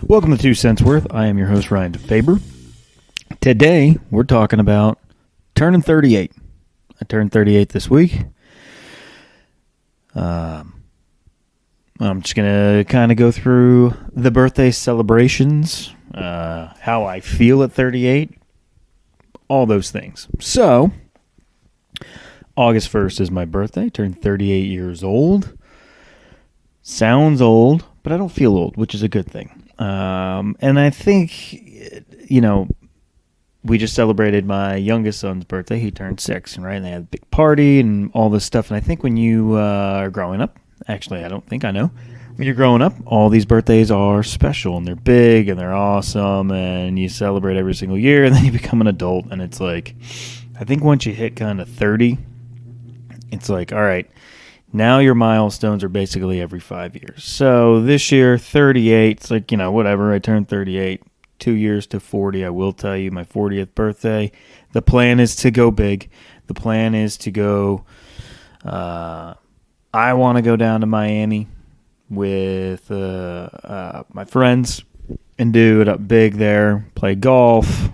Welcome to 2 Cents Worth. I am your host, Ryan DeFaber. Today, we're talking about turning 38. I turned 38 this week. I'm just going to kind of go through the birthday celebrations, how I feel at 38, all those things. So, August 1st is my birthday. Turned 38 years old. Sounds old, but I don't feel old, which is a good thing. And I think, we just celebrated my youngest son's birthday. He turned 6, right? And they had a big party and all this stuff. And I think when you are growing up, actually, I don't think I know. When you're growing up, all these birthdays are special and they're big and they're awesome and you celebrate every single year. And then you become an adult and it's like, I think once you hit kind of 30, it's like, all right, now your milestones are basically every 5 years. So this year, 38, it's like, whatever. I turned 38, 2 years to 40. I will tell you, my 40th birthday. The plan is to go big. The plan is to go, I want to go down to Miami with my friends and do it up big there. Play golf,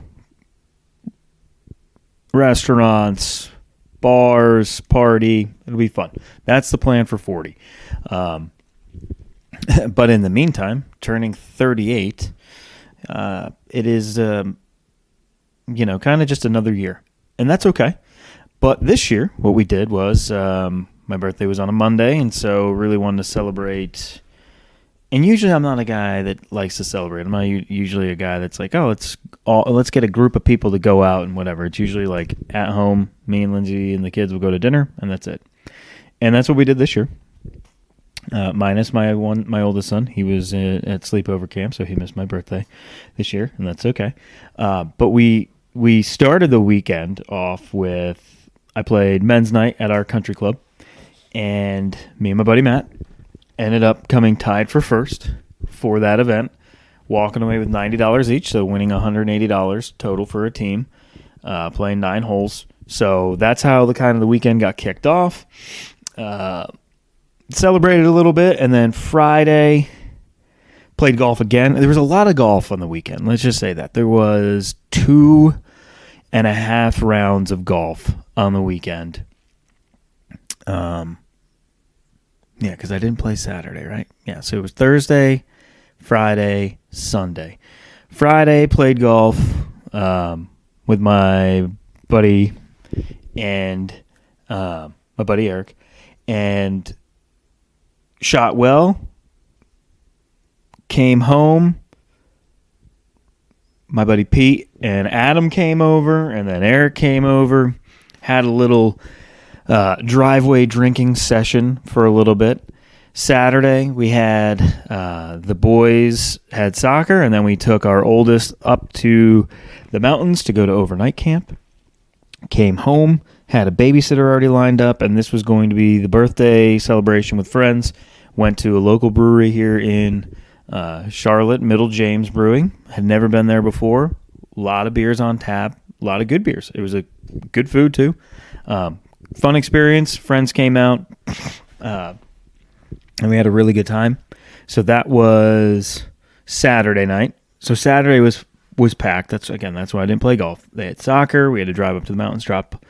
restaurants, bars, party. It'll be fun. That's the plan for 40. But in the meantime, turning 38, it is, kind of just another year. And that's okay. But this year, what we did was, my birthday was on a Monday, and so really wanted to celebrate. And usually I'm not a guy that likes to celebrate. I'm not usually a guy that's like, oh, let's get a group of people to go out and whatever. It's usually like at home, me and Lindsay and the kids will go to dinner, and that's it. And that's what we did this year. Minus my oldest son. He was at sleepover camp, so he missed my birthday this year, and that's okay. But we started the weekend off with, I played men's night at our country club, and me and my buddy Matt ended up coming tied for first for that event, walking away with $90 each, so winning $180 total for a team, playing 9 holes. So that's how the weekend got kicked off. Celebrated a little bit, and then Friday played golf again. There was a lot of golf on the weekend. Let's just say that. There was 2.5 rounds of golf on the weekend. Yeah, because I didn't play Saturday, right? Yeah, so it was Thursday, Friday, Sunday. Friday, played golf with my buddy and my buddy Eric, and shot well. Came home. My buddy Pete and Adam came over, and then Eric came over. Had a little driveway drinking session for a little bit. Saturday, we had the boys had soccer, and then we took our oldest up to the mountains to go to overnight camp. Came home, had a babysitter already lined up, and this was going to be the birthday celebration with friends. Went to a local brewery here in Charlotte, Middle James Brewing. Had never been there before. A lot of beers on tap, a lot of good beers. It was a good food too. Fun experience. Friends came out, and we had a really good time. So that was Saturday night. So Saturday was packed. That's why I didn't play golf. They had soccer. We had to drive up to the mountains, drop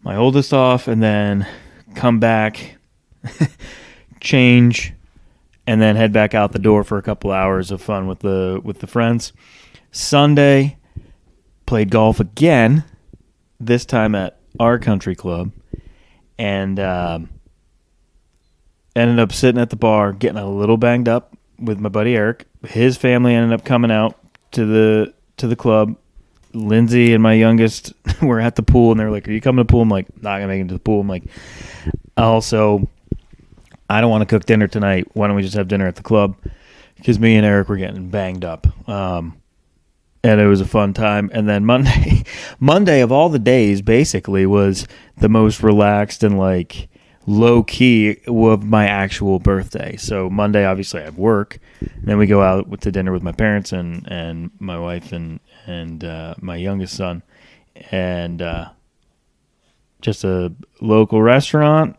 my oldest off, and then come back, change, and then head back out the door for a couple hours of fun with the friends. Sunday, played golf again, this time at our country club, and ended up sitting at the bar, getting a little banged up with my buddy Eric. His family ended up coming out to the club. Lindsay and my youngest were at the pool, and they were like, "Are you coming to the pool?" I'm like, "Not gonna make it to the pool." I'm like, also, I don't want to cook dinner tonight. Why don't we just have dinner at the club? Because me and Eric were getting banged up. And it was a fun time. And then Monday of all the days, basically, was the most relaxed and low key of my actual birthday. So Monday, obviously, I have work. And then we go out to dinner with my parents and my wife and my youngest son, and just a local restaurant,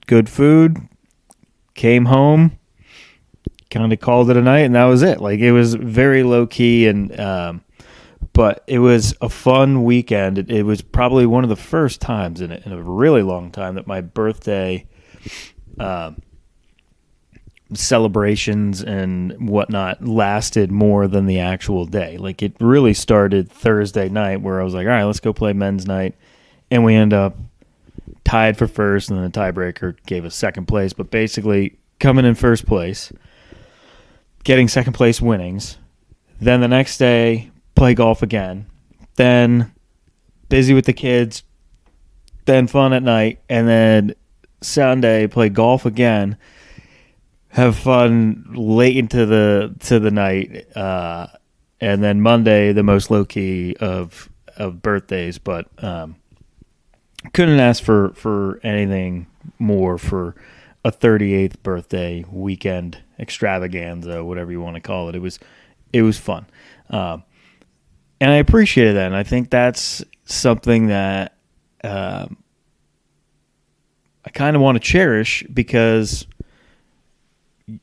good food. Came home, kind of called it a night, and that was it. Like, it was very low key, and but it was a fun weekend. It was probably one of the first times in a really long time that my birthday celebrations and whatnot lasted more than the actual day. Like, it really started Thursday night, where I was like, all right, let's go play men's night, and we end up tied for first, and then the tiebreaker gave us second place. But basically, coming in first place, getting second place winnings, then the next day play golf again, then busy with the kids, then fun at night, and then Sunday play golf again, have fun late into the night, and then Monday the most low key of birthdays. But couldn't ask for anything more for a 38th birthday weekend extravaganza, whatever you want to call it. It was fun. And I appreciated that, and I think that's something that I kind of want to cherish, because,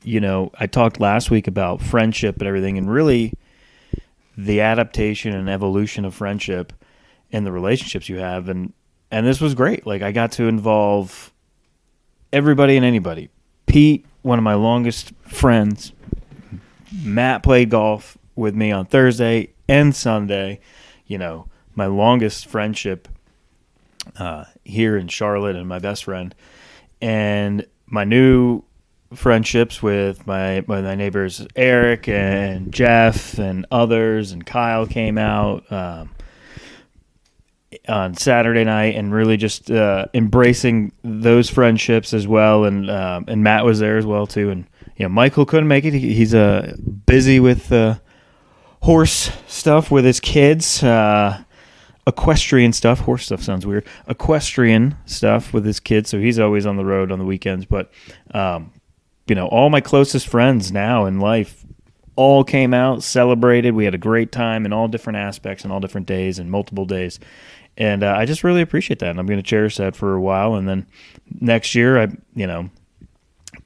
you know, I talked last week about friendship and everything, and really the adaptation and evolution of friendship and the relationships you have, and this was great. Like, I got to involve everybody and anybody. Pete, one of my longest friends, Matt played golf with me on Thursday and Sunday. You know, my longest friendship here in Charlotte, and my best friend, and my new friendships with my neighbors Eric and Jeff and others, and Kyle came out on Saturday night, and really just embracing those friendships as well. And Matt was there as well too. And you know, Michael couldn't make it. He's busy with horse stuff with his kids, equestrian stuff. Horse stuff sounds weird. Equestrian stuff with his kids, so he's always on the road on the weekends. But you know, all my closest friends now in life all came out, celebrated. We had a great time in all different aspects and all different days and multiple days. And I just really appreciate that, and I'm going to cherish that for a while. And then next year,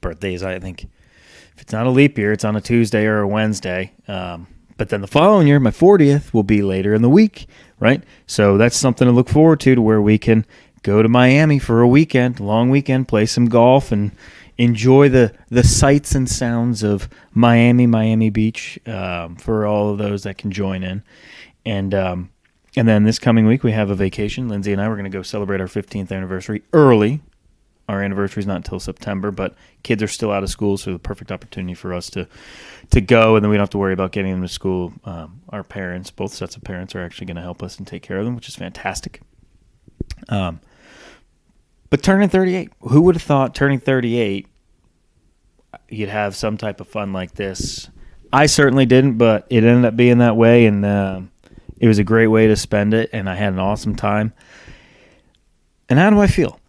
birthdays, I think, if it's not a leap year, it's on a Tuesday or a Wednesday. But then the following year, my 40th, will be later in the week, right? So that's something to look forward to where we can go to Miami for a weekend, long weekend, play some golf, and enjoy the sights and sounds of Miami Beach, for all of those that can join in. And then this coming week, we have a vacation. Lindsay and I, we're going to go celebrate our 15th anniversary early. Our anniversary is not until September, but kids are still out of school, so the perfect opportunity for us to go, and then we don't have to worry about getting them to school. Our parents, both sets of parents, are actually going to help us and take care of them, which is fantastic. But turning 38, who would have thought turning 38, you'd have some type of fun like this? I certainly didn't, but it ended up being that way, and it was a great way to spend it, and I had an awesome time. And how do I feel?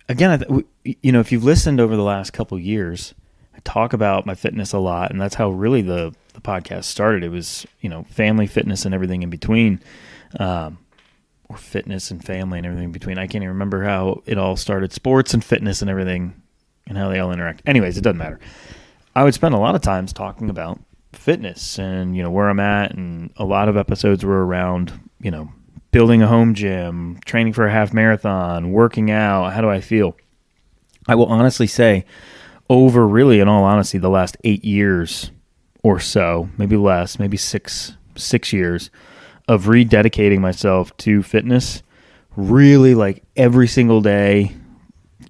Again, you know, if you've listened over the last couple of years, I talk about my fitness a lot, and that's how really the podcast started. It was, you know, family, fitness, and everything in between, or fitness and family and everything in between. I can't even remember how it all started. Sports and fitness and everything, and how they all interact. Anyways, it doesn't matter. I would spend a lot of times talking about fitness and, you know, where I'm at, and a lot of episodes were around, you know, building a home gym, training for a half marathon, working out. How do I feel? I will honestly say, over really, in all honesty, the last 8 years or so, maybe less, maybe six years of rededicating myself to fitness, really, like, every single day,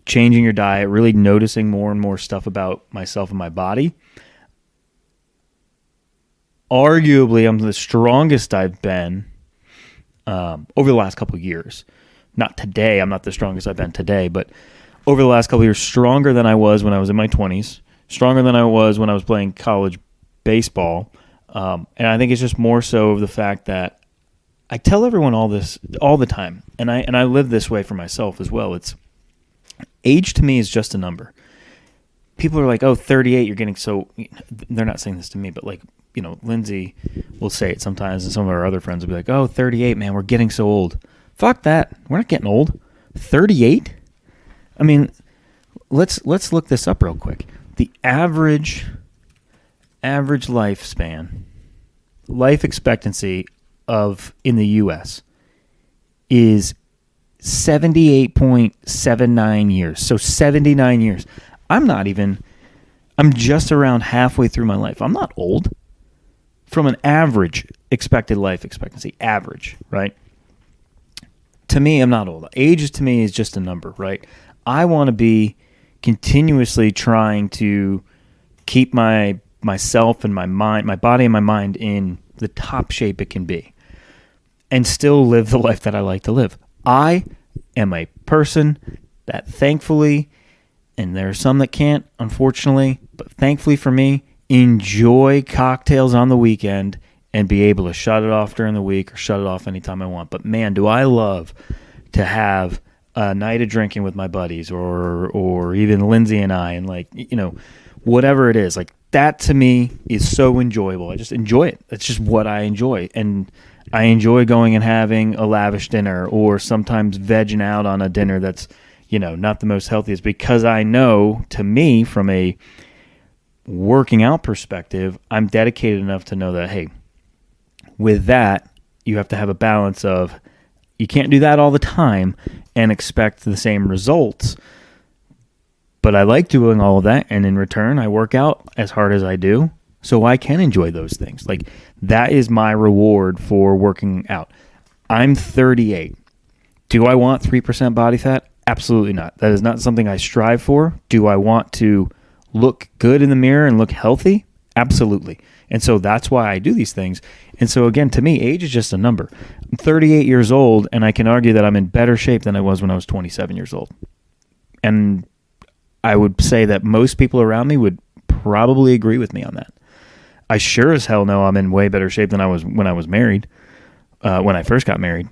changing your diet, really noticing more and more stuff about myself and my body. Arguably, I'm the strongest I've been over the last couple of years. Not today. I'm not the strongest I've been today, but over the last couple of years, stronger than I was when I was in my 20s, stronger than I was when I was playing college baseball. And I think it's just more so of the fact that I tell everyone all this all the time, and I live this way for myself as well. It's age to me is just a number. People are like, oh, 38, you're getting so... They're not saying this to me, but like, you know, Lindsay will say it sometimes, and some of our other friends will be like, oh, 38, man, we're getting so old. Fuck that. We're not getting old. 38? I mean, let's look this up real quick. the average lifespan, life expectancy in the U.S. is 78.79 years. So 79 years. I'm just around halfway through my life. I'm not old. From an average expected life expectancy, average, right? To me, I'm not old. Age to me is just a number, right? I want to be continuously trying to keep myself and my mind, my body and my mind in the top shape it can be and still live the life that I like to live. I am a person that thankfully, and there are some that can't, unfortunately, but thankfully for me, enjoy cocktails on the weekend and be able to shut it off during the week or shut it off anytime I want. But man, do I love to have a night of drinking with my buddies or even Lindsay and I, and whatever it is, like that to me is so enjoyable. I just enjoy it. That's just what I enjoy. And I enjoy going and having a lavish dinner or sometimes vegging out on a dinner that's, not the most healthiest, because I know, to me, from a working out perspective, I'm dedicated enough to know that, hey, with that, you have to have a balance of, you can't do that all the time and expect the same results. But I like doing all of that, and in return, I work out as hard as I do, so I can enjoy those things. Like, that is my reward for working out. I'm 38. Do I want 3% body fat? Absolutely not. That is not something I strive for. Do I want to look good in the mirror and look healthy? Absolutely. And so that's why I do these things. And so again, to me, age is just a number. I'm 38 years old, and I can argue that I'm in better shape than I was when I was 27 years old. And I would say that most people around me would probably agree with me on that. I sure as hell know I'm in way better shape than I was when I was married, when I first got married.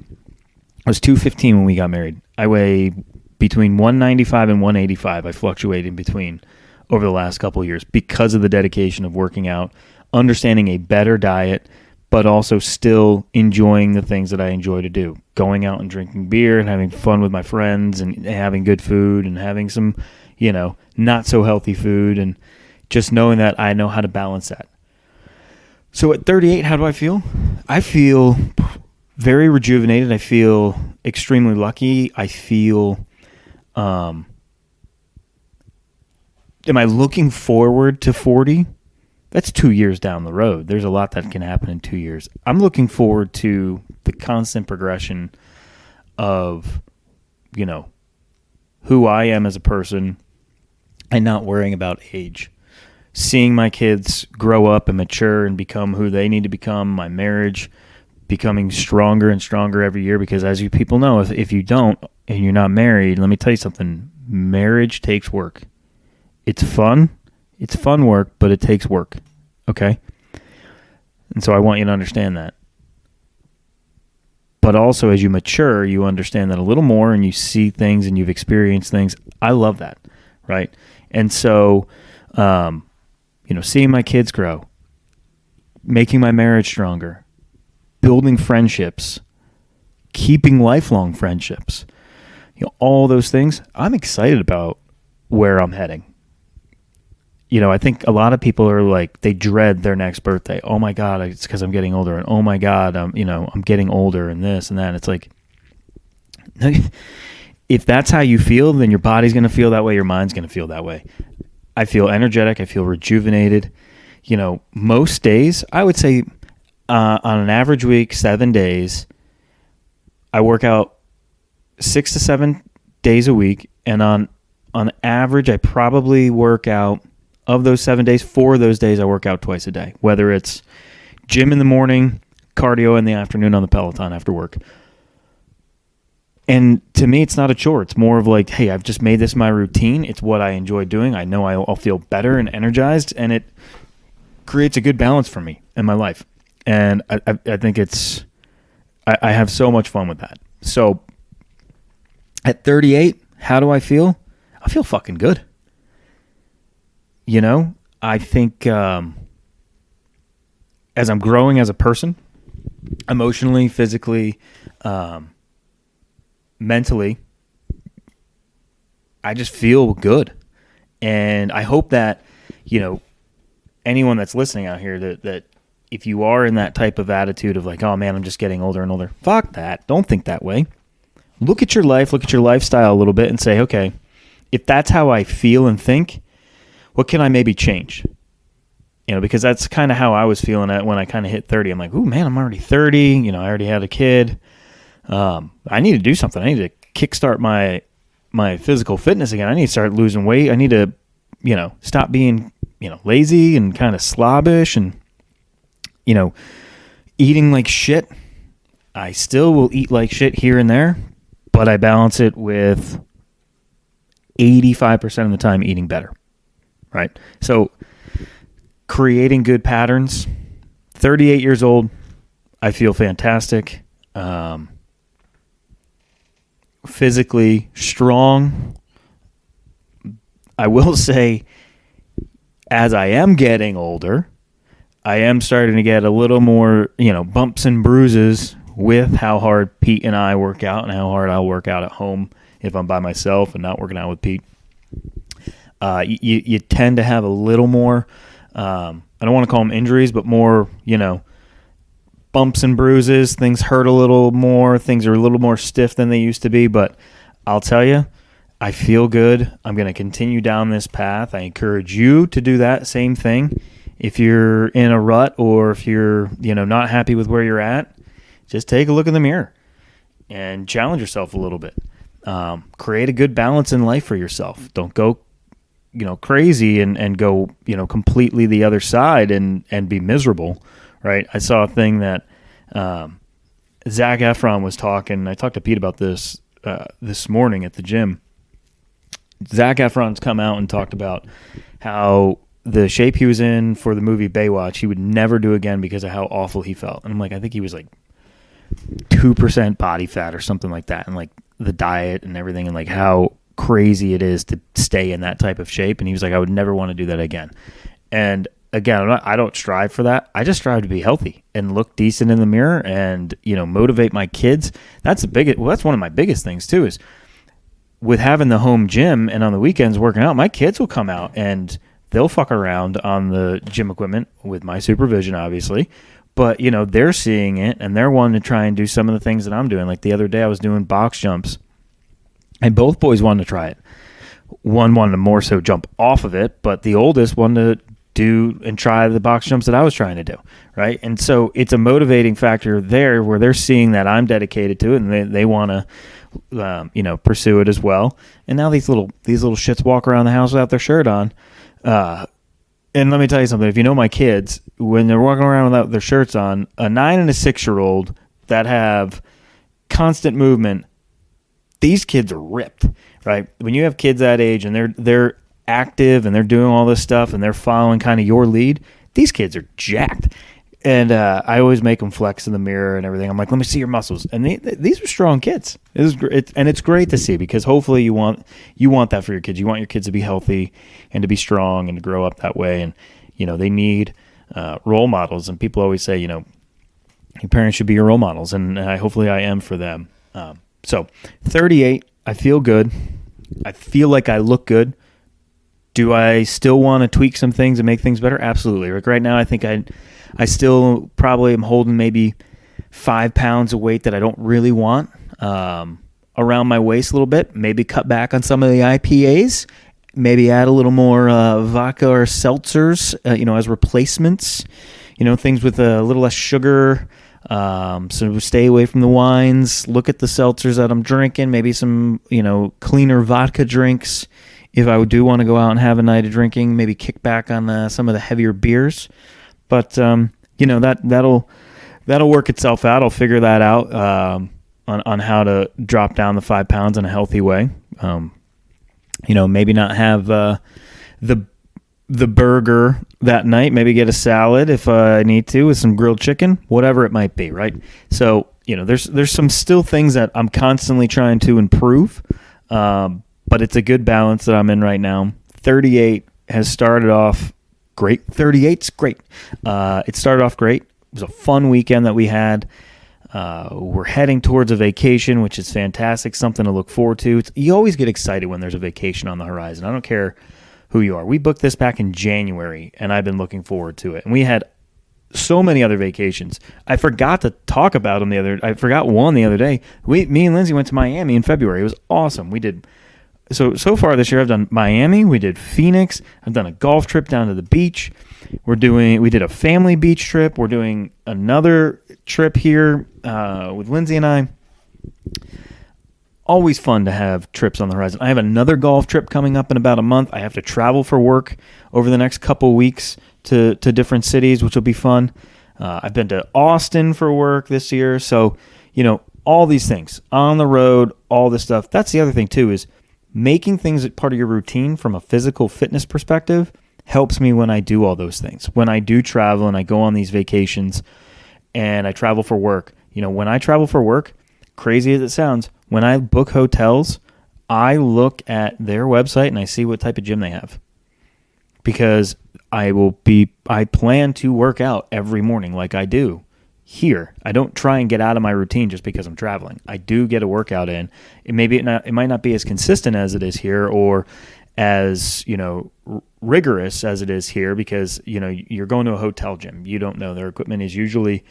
I was 215 when we got married. I weigh between 195 and 185. I fluctuate in between over the last couple of years because of the dedication of working out, understanding a better diet, but also still enjoying the things that I enjoy to do. Going out and drinking beer and having fun with my friends and having good food and having some, not so healthy food, and just knowing that I know how to balance that. So at 38, how do I feel? I feel very rejuvenated. I feel extremely lucky. I feel, am I looking forward to 40? That's 2 years down the road. There's a lot that can happen in 2 years. I'm looking forward to the constant progression of, who I am as a person and not worrying about age. Seeing my kids grow up and mature and become who they need to become, my marriage becoming stronger and stronger every year, because as you people know, if you don't and you're not married, let me tell you something, marriage takes work. It's fun. It's fun work, but it takes work, okay? And so I want you to understand that. But also as you mature, you understand that a little more, and you see things and you've experienced things. I love that, right? And so, seeing my kids grow, making my marriage stronger, building friendships, keeping lifelong friendships, all those things, I'm excited about where I'm heading. I think a lot of people are like, they dread their next birthday. Oh my God, it's because I'm getting older. And oh my God, I'm getting older and this and that. It's like, if that's how you feel, then your body's going to feel that way. Your mind's going to feel that way. I feel energetic. I feel rejuvenated. Most days, I would say on an average week, 7 days, I work out 6 to 7 days a week. And on average, I probably work out, of those 7 days, 4 of those days I work out twice a day, whether it's gym in the morning, cardio in the afternoon on the Peloton after work. And to me, it's not a chore. It's more of like, hey, I've just made this my routine. It's what I enjoy doing. I know I'll feel better and energized, and it creates a good balance for me in my life. And I think I have so much fun with that. So at 38, how do I feel? I feel fucking good. I think as I'm growing as a person, emotionally, physically, mentally, I just feel good. And I hope that you know, anyone that's listening out here that if you are in that type of attitude of like, oh man, I'm just getting older and older, fuck that. Don't think that way. Look at your life, look at your lifestyle a little bit and say, okay, if that's how I feel and think, what can I maybe change? You know, because that's kind of how I was feeling at when I kind of hit 30. I'm like, ooh, man, I'm already 30. You know, I already had a kid. I need to do something. I need to kickstart my physical fitness again. I need to start losing weight. I need to, you know, stop being, you know, lazy and kind of slobbish and, you know, eating like shit. I still will eat like shit here and there, but I balance it with 85% of the time eating better, right? So creating good patterns. 38 years old, I feel fantastic. Physically strong. I will say, as I am getting older, I am starting to get a little more, you know, bumps and bruises with how hard Pete and I work out and how hard I'll work out at home if I'm by myself and not working out with Pete. You tend to have a little more, I don't want to call them injuries, but more, you know, bumps and bruises. Things hurt a little more. Things are a little more stiff than they used to be. But I'll tell you, I feel good. I'm going to continue down this path. I encourage you to do that same thing. If you're in a rut or if you're, you know, not happy with where you're at, just take a look in the mirror and challenge yourself a little bit. Create a good balance in life for yourself. Don't go, you know, crazy and go, you know, completely the other side and be miserable. Right. I saw a thing that Zac Efron was talking. I talked to Pete about this this morning at the gym. Zac Efron's come out and talked about how the shape he was in for the movie Baywatch, he would never do again because of how awful he felt. And I'm like, I think he was like 2% body fat or something like that. And like the diet and everything and like how crazy it is to stay in that type of shape. And he was like, I would never want to do that again. And again, I don't strive for that. I just strive to be healthy and look decent in the mirror and, you know, motivate my kids. That's that's one of my biggest things too, is with having the home gym and on the weekends working out, my kids will come out and they'll fuck around on the gym equipment with my supervision, obviously. But, you know, they're seeing it and they're wanting to try and do some of the things that I'm doing. Like the other day I was doing box jumps and both boys wanted to try it. One wanted to more so jump off of it, but the oldest wanted to do and try the box jumps that I was trying to do, right? And so it's a motivating factor there where they're seeing that I'm dedicated to it and they want to, you know, pursue it as well. And now these little shits walk around the house without their shirt on. And let me tell you something. If you know my kids, when they're walking around without their shirts on, a 9 and a 6-year-old that have constant movement, these kids are ripped, right? When you have kids that age and they're active and they're doing all this stuff and they're following kind of your lead, these kids are jacked. And I always make them flex in the mirror and everything. I'm like, let me see your muscles. And these are strong kids. And it's great to see because hopefully you want that for your kids. You want your kids to be healthy and to be strong and to grow up that way. And, you know, they need role models. And people always say, you know, your parents should be your role models. And hopefully I am for them. So 38, I feel good. I feel like I look good. Do I still want to tweak some things and make things better? Absolutely. Like right now, I think I still probably am holding maybe 5 pounds of weight that I don't really want around my waist a little bit. Maybe cut back on some of the IPAs. Maybe add a little more vodka or seltzers, you know, as replacements. You know, things with a little less sugar. So stay away from the wines. Look at the seltzers that I'm drinking. Maybe some, you know, cleaner vodka drinks. If I do want to go out and have a night of drinking, maybe kick back on some of the heavier beers. But, you know, that'll work itself out. I'll figure that out on how to drop down the 5 pounds in a healthy way. You know, maybe not have the burger that night. Maybe get a salad if I need to with some grilled chicken, whatever it might be, right? So, you know, there's some still things that I'm constantly trying to improve. But it's a good balance that I'm in right now. 38 has started off great. 38's great. It started off great. It was a fun weekend that we had. We're heading towards a vacation, which is fantastic, something to look forward to. You always get excited when there's a vacation on the horizon. I don't care who you are. We booked this back in January, and I've been looking forward to it. And we had so many other vacations. I forgot to talk about them I forgot one the other day. Me and Lindsay went to Miami in February. It was awesome. We did so far this year. I've done Miami. We did Phoenix. I've done a golf trip down to the beach. We did a family beach trip. We're doing another trip here with Lindsay and I. Always fun to have trips on the horizon. I have another golf trip coming up in about a month. I have to travel for work over the next couple weeks to different cities, which will be fun. I've been to Austin for work this year. So, all these things on the road, all this stuff. That's the other thing too, is making things part of your routine from a physical fitness perspective helps me when I do all those things. When I do travel and I go on these vacations and I travel for work, when I travel for work, crazy as it sounds, when I book hotels, I look at their website and I see what type of gym they have. Because I plan to work out every morning like I do here. I don't try and get out of my routine just because I'm traveling. I do get a workout in. It might not be as consistent as it is here, or as, rigorous as it is here, because, you're going to a hotel gym. You don't know. Their equipment is usually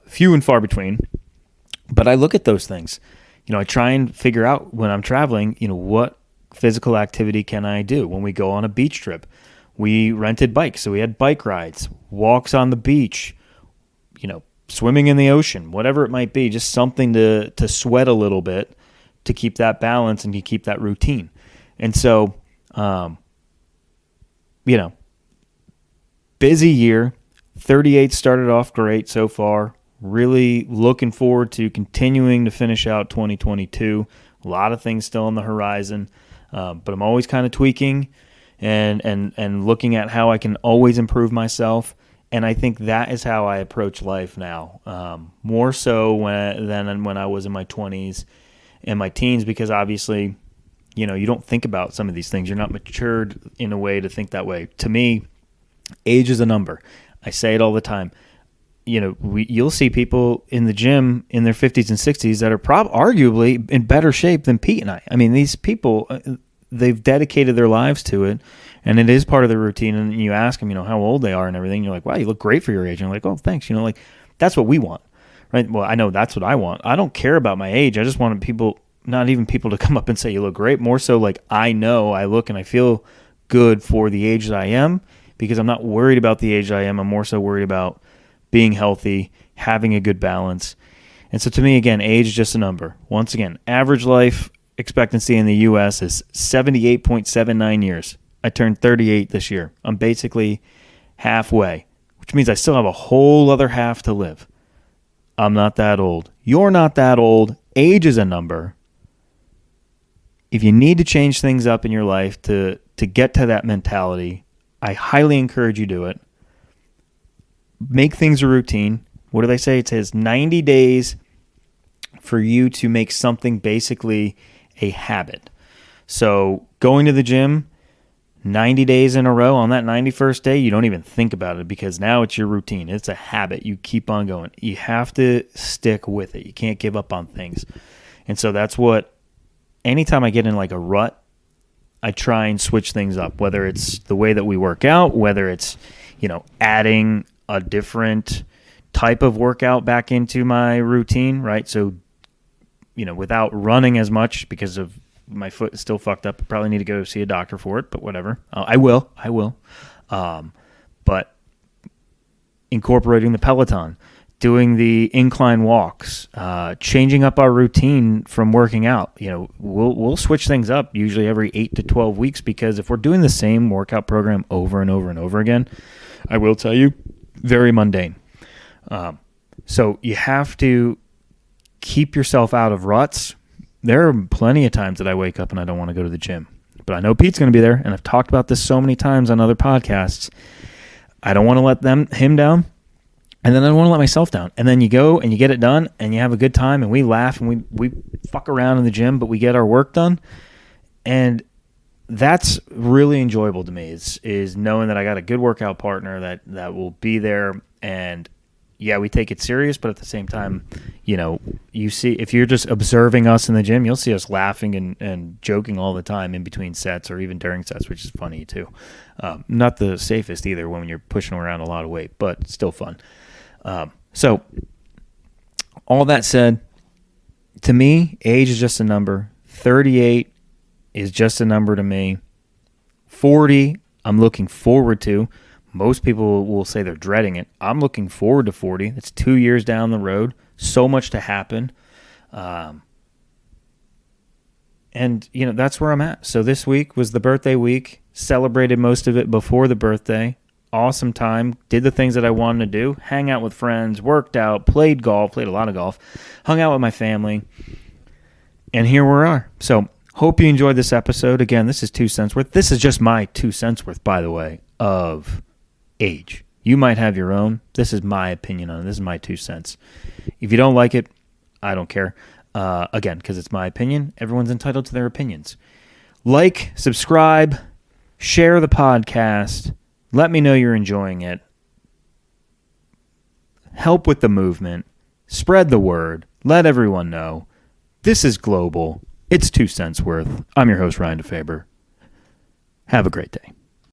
few and far between. But I look at those things. I try and figure out when I'm traveling, what physical activity can I do? When we go on a beach trip, we rented bikes. So we had bike rides, walks on the beach, swimming in the ocean, whatever it might be, just something to sweat a little bit to keep that balance and to keep that routine. And so, busy year. 38 started off great so far. Really looking forward to continuing to finish out 2022. A lot of things still on the horizon, but I'm always kind of tweaking and looking at how I can always improve myself. And I think that is how I approach life now, more so than when I was in my 20s and my teens, because obviously, you don't think about some of these things. You're not matured in a way to think that way. To me, age is a number. I say it all the time. You'll see people in the gym in their 50s and 60s that are arguably in better shape than Pete and I. I mean, these people, they've dedicated their lives to it, and it is part of their routine. And you ask them, how old they are and everything. You're like, wow, you look great for your age. And you're like, oh, thanks. That's what we want, right? Well, I know that's what I want. I don't care about my age. I just want people, not even people to come up and say you look great. More so like I know I look and I feel good for the age that I am, because I'm not worried about the age that I am. I'm more so worried about being healthy, having a good balance. And so to me, again, age is just a number. Once again, average life expectancy in the U.S. is 78.79 years. I turned 38 this year. I'm basically halfway, which means I still have a whole other half to live. I'm not that old. You're not that old. Age is a number. If you need to change things up in your life to get to that mentality, I highly encourage you to do it. Make things a routine. What do they say? It says 90 days for you to make something basically a habit. So going to the gym 90 days in a row, on that 91st day, you don't even think about it, because now it's your routine. It's a habit. You keep on going. You have to stick with it. You can't give up on things. And so that's what, anytime I get in like a rut, I try and switch things up, whether it's the way that we work out, whether it's, adding a different type of workout back into my routine, right? So, without running as much because of my foot is still fucked up. I probably need to go see a doctor for it, but whatever. I will. But incorporating the Peloton, doing the incline walks, changing up our routine from working out. We'll switch things up usually every 8 to 12 weeks, because if we're doing the same workout program over and over and over again, I will tell you, very mundane. So you have to keep yourself out of ruts. There are plenty of times that I wake up and I don't want to go to the gym, but I know Pete's going to be there, and I've talked about this so many times on other podcasts. I don't want to let him down, and then I don't want to let myself down. And then you go and you get it done, and you have a good time, and we laugh and we fuck around in the gym, but we get our work done. And that's really enjoyable to me, is knowing that I got a good workout partner that will be there, and yeah, we take it serious, but at the same time, you see, if you're just observing us in the gym, you'll see us laughing and joking all the time in between sets or even during sets, which is funny too. Not the safest either when you're pushing around a lot of weight, but still fun. So all that said, to me, age is just a number. 38 is just a number to me. 40, I'm looking forward to. Most people will say they're dreading it. I'm looking forward to 40. It's 2 years down the road. So much to happen. And, that's where I'm at. So this week was the birthday week. Celebrated most of it before the birthday. Awesome time. Did the things that I wanted to do. Hang out with friends. Worked out. Played golf. Played a lot of golf. Hung out with my family. And here we are. So hope you enjoyed this episode. Again, this is 2 cents worth. This is just my 2 cents worth, by the way, of age. You might have your own. This is my opinion on it. This is my 2 cents. If you don't like it, I don't care. Again, because it's my opinion. Everyone's entitled to their opinions. Like, subscribe, share the podcast. Let me know you're enjoying it. Help with the movement. Spread the word. Let everyone know. This is global. It's 2 cents worth. I'm your host, Ryan DeFaber. Have a great day.